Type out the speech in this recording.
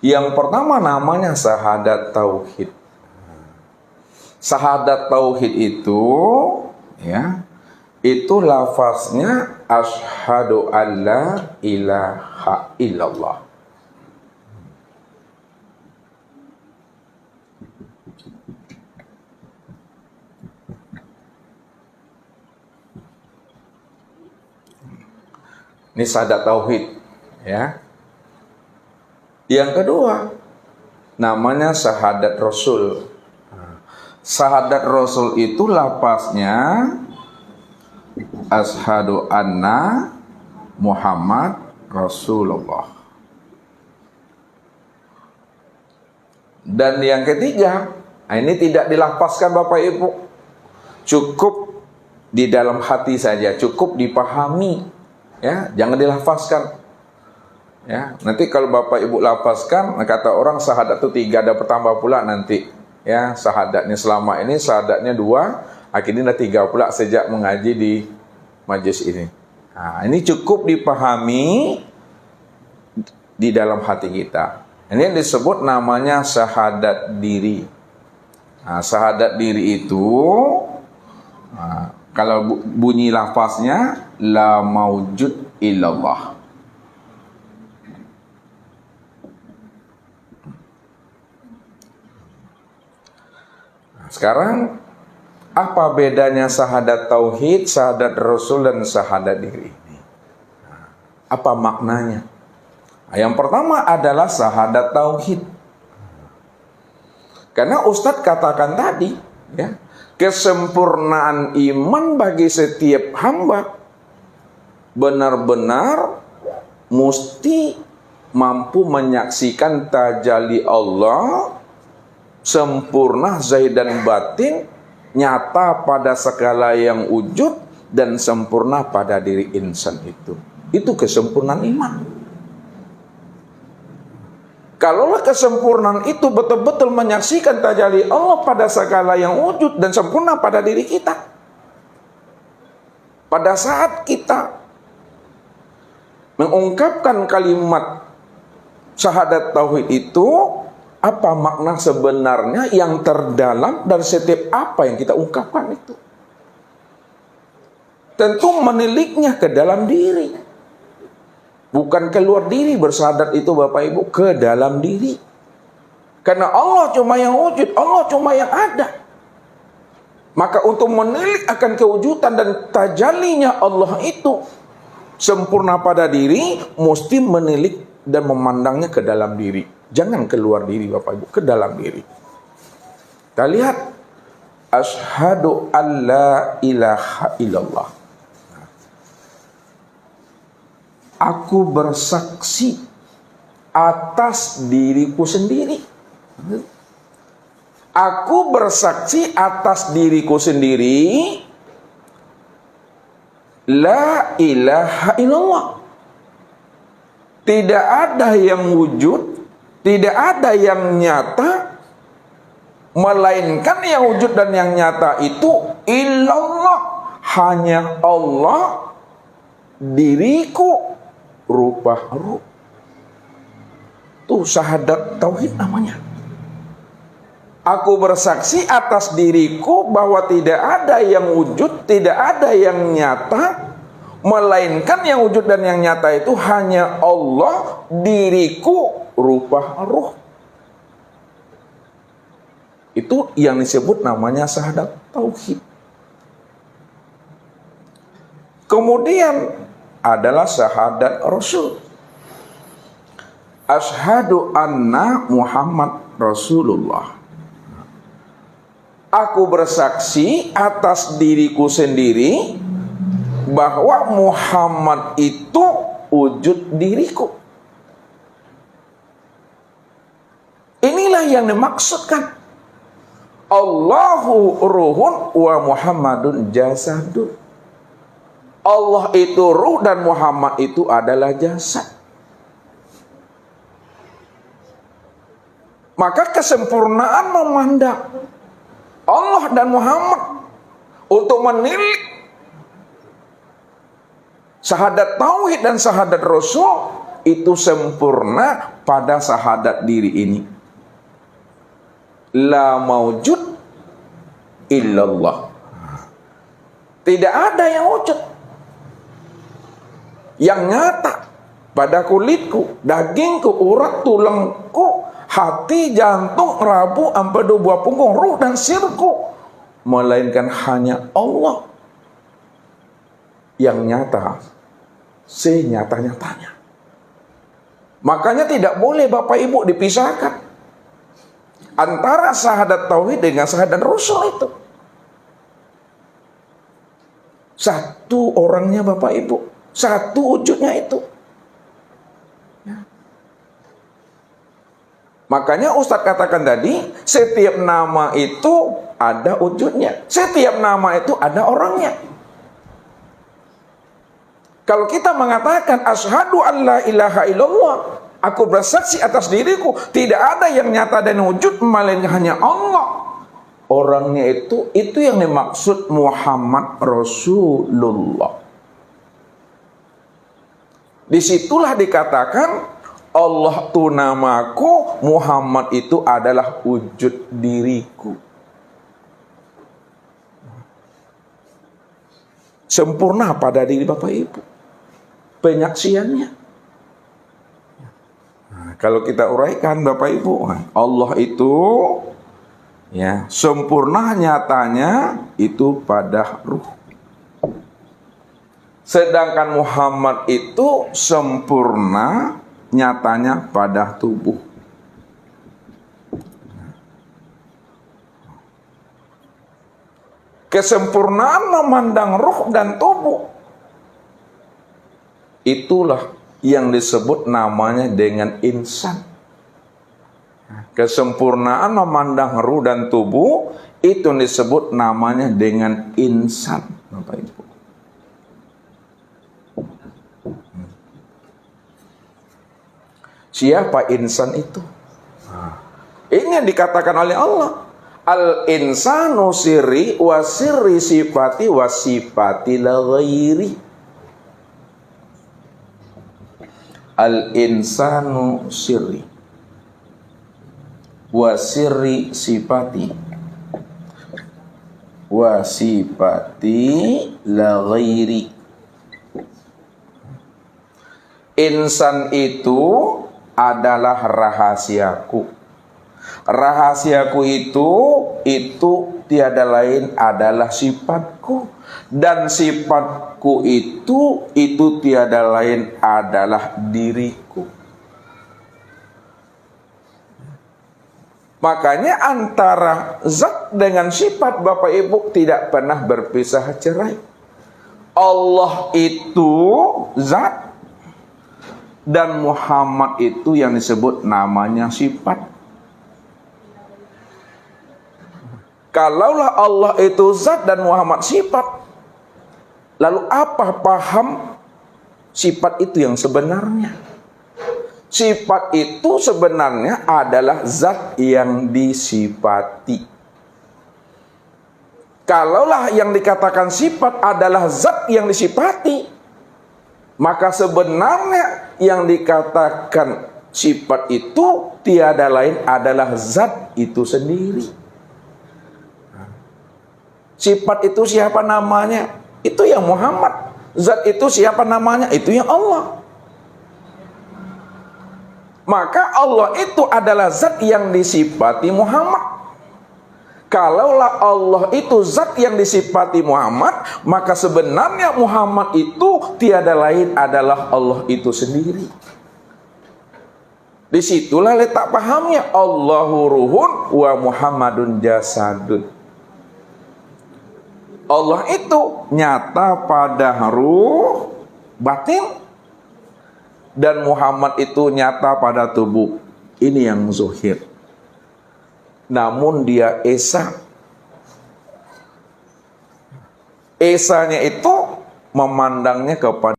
Yang pertama namanya syahadat tauhid. Syahadat tauhid itu ya, itu lafaznya asyhadu alla ilaha illallah. Ini syahadat tauhid ya. Yang kedua namanya syahadat rasul. Syahadat rasul itu lafaznya asyhadu anna Muhammad Rasulullah. Dan yang ketiga, ini tidak dilafazkan Bapak Ibu, cukup di dalam hati saja, cukup dipahami ya, jangan dilafazkan ya. Nanti kalau Bapak Ibu lafazkan, kata orang syahadat itu 3, ada bertambah pula nanti ya. Syahadatnya selama ini syahadatnya 2, akhirnya 3 pula sejak mengaji di majelis ini. Nah, ini cukup dipahami di dalam hati kita. Ini yang disebut namanya syahadat diri. Nah, syahadat diri itu kalau bunyi lafaznya la maujud illallah. Sekarang apa bedanya syahadat tauhid, syahadat rasul, dan syahadat diri ini? Apa maknanya? Yang pertama adalah syahadat tauhid. Karena Ustadz katakan tadi, ya, kesempurnaan iman bagi setiap hamba benar-benar mesti mampu menyaksikan tajalli Allah sempurna zahir dan batin, nyata pada segala yang wujud, dan sempurna pada diri insan itu. Itu kesempurnaan iman. Kalaulah kesempurnaan itu betul-betul menyaksikan tajalli Allah pada segala yang wujud dan sempurna pada diri kita, pada saat kita mengungkapkan kalimat syahadat tauhid itu, apa makna sebenarnya yang terdalam dari setiap apa yang kita ungkapkan itu? Tentu meniliknya ke dalam diri. Bukan keluar diri bersyahadat itu Bapak Ibu, ke dalam diri. Karena Allah cuma yang wujud, Allah cuma yang ada. Maka untuk menilik akan kewujudan dan tajallinya Allah itu sempurna pada diri, mesti menilik dan memandangnya ke dalam diri. Jangan keluar diri Bapak Ibu, ke dalam diri. Kita lihat asyhadu alla ilaha illallah. Aku bersaksi atas diriku sendiri. Aku bersaksi atas diriku sendiri. La ilaha illallah. Tidak ada yang wujud, tidak ada yang nyata, melainkan yang wujud dan yang nyata itu illallah. Hanya Allah, diriku, rupa ruh. Itu syahadat tauhid namanya. Aku bersaksi atas diriku bahwa tidak ada yang wujud, tidak ada yang nyata, melainkan yang wujud dan yang nyata itu hanya Allah, diriku, rupa ruh. Itu yang disebut namanya syahadat tauhid. Kemudian adalah syahadat rasul. Asyhadu anna Muhammad Rasulullah. Aku bersaksi atas diriku sendiri bahwa Muhammad itu wujud diriku. Inilah yang dimaksudkan Allahu ruhun wa Muhammadun jasadun. Allah itu ruh dan Muhammad itu adalah jasad. Maka kesempurnaan memandang Allah dan Muhammad untuk menilik syahadat tauhid dan syahadat rasul itu sempurna pada syahadat diri ini. La maujud illallah. Tidak ada yang wujud, yang nyata pada kulitku, dagingku, urat tulangku, hati, jantung, rabu, empedu, buah punggung, ruh dan sirku, melainkan hanya Allah yang nyata, senyata-nyatanya. Makanya tidak boleh Bapak Ibu dipisahkan antara syahadat tauhid dengan syahadat rasul itu. Satu orangnya Bapak Ibu, satu wujudnya itu. Ya. Makanya Ustadz katakan tadi, setiap nama itu ada wujudnya, setiap nama itu ada orangnya. Kalau kita mengatakan asyhadu an la ilaha illallah, aku bersaksi atas diriku tidak ada yang nyata dan wujud melainkan hanya Allah. Orangnya itu yang dimaksud Muhammad Rasulullah. Disitulah dikatakan Allah itu namaku, Muhammad itu adalah wujud diriku. Sempurna pada diri Bapak Ibu penyaksiannya. Nah, kalau kita uraikan Bapak Ibu, Allah itu ya sempurna nyatanya itu pada ruh. Sedangkan Muhammad itu sempurna nyatanya pada tubuh. Kesempurnaan memandang ruh dan tubuh, itulah yang disebut namanya dengan insan. Kesempurnaan memandang ruh dan tubuh itu yang disebut namanya dengan insan, Bapak Ibu. Siapa insan itu? Ini yang dikatakan oleh Allah. Al-insanu sirri wa sirri sifati wa sifati la ghairi. Al-insanu sirri wa sirri sifati wa sifati la ghairi. Insan itu adalah rahasiaku. Rahasiaku itu tiada lain adalah sifatku, dan sifatku itu tiada lain adalah diriku. Makanya antara zat dengan sifat Bapak Ibu tidak pernah berpisah cerai. Allah itu zat dan Muhammad itu yang disebut namanya sifat. Kalaulah Allah itu zat dan Muhammad sifat, lalu apa paham sifat itu yang sebenarnya? Sifat itu sebenarnya adalah zat yang disifati. Kalaulah yang dikatakan sifat adalah zat yang disifati, maka sebenarnya yang dikatakan sifat itu tiada lain adalah zat itu sendiri. Sifat itu siapa namanya? Itu yang Muhammad. Zat itu siapa namanya? Itu yang Allah. Maka Allah itu adalah zat yang disifati Muhammad. Kalaulah Allah itu zat yang disifati Muhammad, maka sebenarnya Muhammad itu tiada lain adalah Allah itu sendiri. Disitulah letak pahamnya. Allahu ruhun wa Muhammadun jasadun. Allah itu nyata pada ruh batin, dan Muhammad itu nyata pada tubuh. Ini yang zuhir. Namun dia esa. Esanya itu memandangnya kepada